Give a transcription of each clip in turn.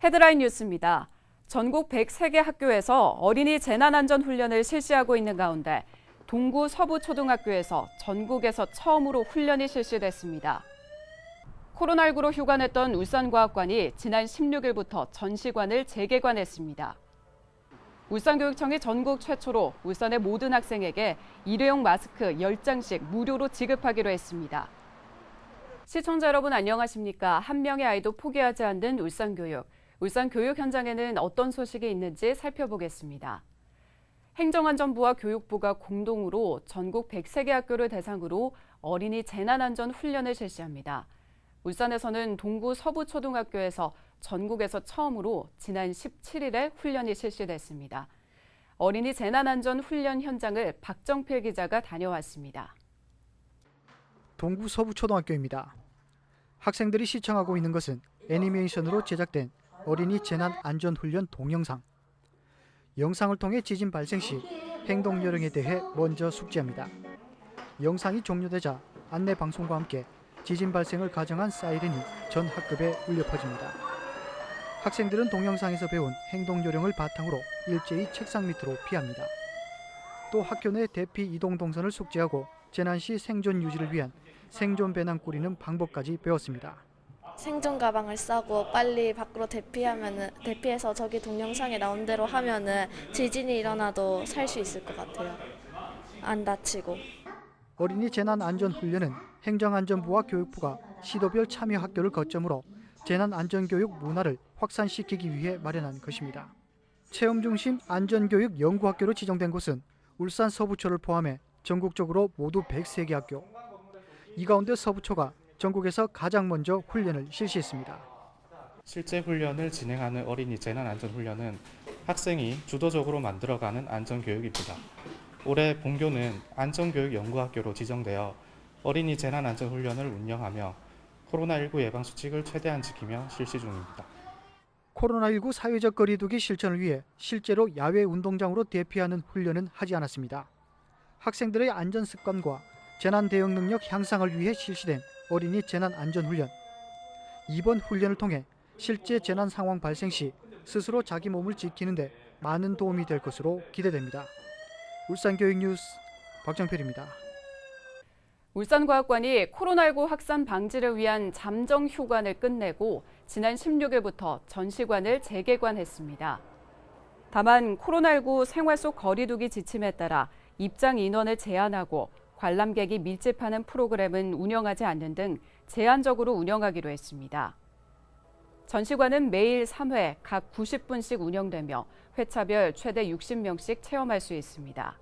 헤드라인 뉴스입니다. 전국 103개 학교에서 어린이 재난안전훈련을 실시하고 있는 가운데 동구 서부초등학교에서 전국에서 처음으로 훈련이 실시됐습니다. 코로나19로 휴관했던 울산과학관이 지난 16일부터 전시관을 재개관했습니다. 울산교육청이 전국 최초로 울산의 모든 학생에게 일회용 마스크 10장씩 무료로 지급하기로 했습니다. 시청자 여러분 안녕하십니까? 한 명의 아이도 포기하지 않는 울산교육. 울산 교육 현장에는 어떤 소식이 있는지 살펴보겠습니다. 행정안전부와 교육부가 공동으로 전국 103개 학교를 대상으로 어린이 재난안전 훈련을 실시합니다. 울산에서는 동구 서부초등학교에서 전국에서 처음으로 지난 17일에 훈련이 실시됐습니다. 어린이 재난안전 훈련 현장을 박정필 기자가 다녀왔습니다. 동구 서부초등학교입니다. 학생들이 시청하고 있는 것은 애니메이션으로 제작된 어린이 재난안전훈련 동영상. 영상을 통해 지진 발생 시 행동 요령에 대해 먼저 숙지합니다. 영상이 종료되자 안내 방송과 함께 지진 발생을 가정한 사이렌이 전 학급에 울려 퍼집니다. 학생들은 동영상에서 배운 행동 요령을 바탕으로 일제히 책상 밑으로 피합니다. 또 학교 내 대피 이동 동선을 숙지하고 재난 시 생존 유지를 위한 생존 배낭 꾸리는 방법까지 배웠습니다. 생존 가방을 싸고 빨리 밖으로 대피해서 저기 동영상에 나온 대로 하면은 지진이 일어나도 살 수 있을 것 같아요. 안 다치고. 어린이 재난안전훈련은 행정안전부와 교육부가 시도별 참여 학교를 거점으로 재난안전교육 문화를 확산시키기 위해 마련한 것입니다. 체험중심 안전교육 연구학교로 지정된 곳은 울산 서부초를 포함해 전국적으로 모두 103개 학교. 이 가운데 서부초가 전국에서 가장 먼저 훈련을 실시했습니다. 실제 훈련을 진행하는 어린이 재난안전훈련은 학생이 주도적으로 만들어가는 안전교육입니다. 올해 본교는 안전교육 연구학교로 지정되어 어린이 재난안전훈련을 운영하며 코로나19 예방수칙을 최대한 지키며 실시 중입니다. 코로나19 사회적 거리두기 실천을 위해 실제로 야외 운동장으로 대피하는 훈련은 하지 않았습니다. 학생들의 안전습관과 재난 대응 능력 향상을 위해 실시된 어린이 재난안전훈련. 이번 훈련을 통해 실제 재난 상황 발생 시 스스로 자기 몸을 지키는 데 많은 도움이 될 것으로 기대됩니다. 울산교육뉴스 박정필입니다. 울산과학관이 코로나19 확산 방지를 위한 잠정 휴관을 끝내고 지난 16일부터 전시관을 재개관했습니다. 다만 코로나19 생활 속 거리두기 지침에 따라 입장 인원을 제한하고 관람객이 밀집하는 프로그램은 운영하지 않는 등 제한적으로 운영하기로 했습니다. 전시관은 매일 3회 각 90분씩 운영되며 회차별 최대 60명씩 체험할 수 있습니다.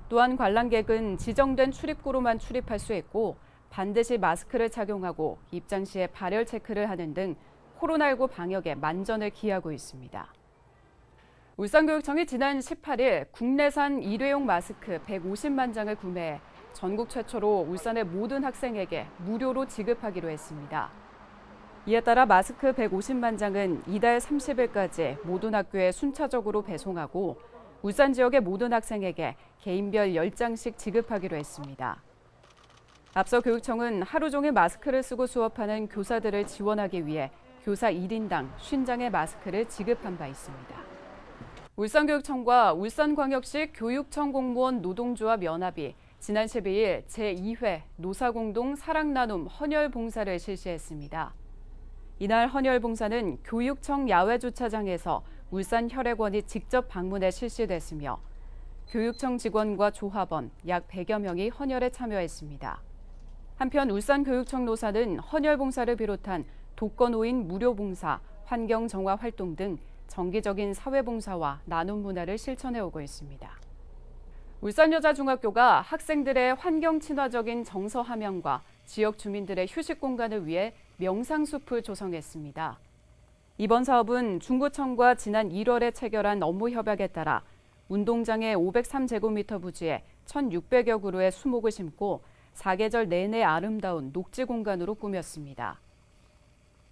또한 관람객은 지정된 출입구로만 출입할 수 있고 반드시 마스크를 착용하고 입장 시에 발열 체크를 하는 등 코로나19 방역에 만전을 기하고 있습니다. 울산교육청이 지난 18일 국내산 일회용 마스크 150만 장을 구매해 전국 최초로 울산의 모든 학생에게 무료로 지급하기로 했습니다. 이에 따라 마스크 150만 장은 이달 30일까지 모든 학교에 순차적으로 배송하고 울산 지역의 모든 학생에게 개인별 10장씩 지급하기로 했습니다. 앞서 교육청은 하루 종일 마스크를 쓰고 수업하는 교사들을 지원하기 위해 교사 1인당 50장의 마스크를 지급한 바 있습니다. 울산교육청과 울산광역시 교육청 공무원 노동조합 연합이 지난 12일 제2회 노사공동 사랑나눔 헌혈봉사를 실시했습니다. 이날 헌혈봉사는 교육청 야외주차장에서 울산혈액원이 직접 방문해 실시됐으며 교육청 직원과 조합원 약 100여 명이 헌혈에 참여했습니다. 한편 울산교육청 노사는 헌혈봉사를 비롯한 독거노인 무료봉사, 환경정화 활동 등 정기적인 사회봉사와 나눔 문화를 실천해오고 있습니다. 울산여자중학교가 학생들의 환경 친화적인 정서 함양과 지역 주민들의 휴식 공간을 위해 명상숲을 조성했습니다. 이번 사업은 중구청과 지난 1월에 체결한 업무 협약에 따라 운동장의 503제곱미터 부지에 1,600여 그루의 수목을 심고 사계절 내내 아름다운 녹지 공간으로 꾸몄습니다.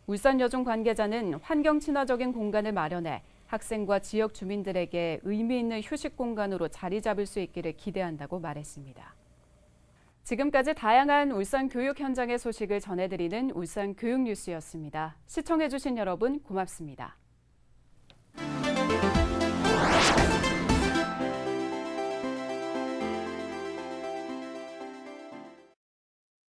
울산여중 관계자는 환경 친화적인 공간을 마련해 학생과 지역 주민들에게 의미 있는 휴식 공간으로 자리 잡을 수 있기를 기대한다고 말했습니다. 지금까지 다양한 울산 교육 현장의 소식을 전해드리는 울산 교육뉴스였습니다. 시청해주신 여러분 고맙습니다.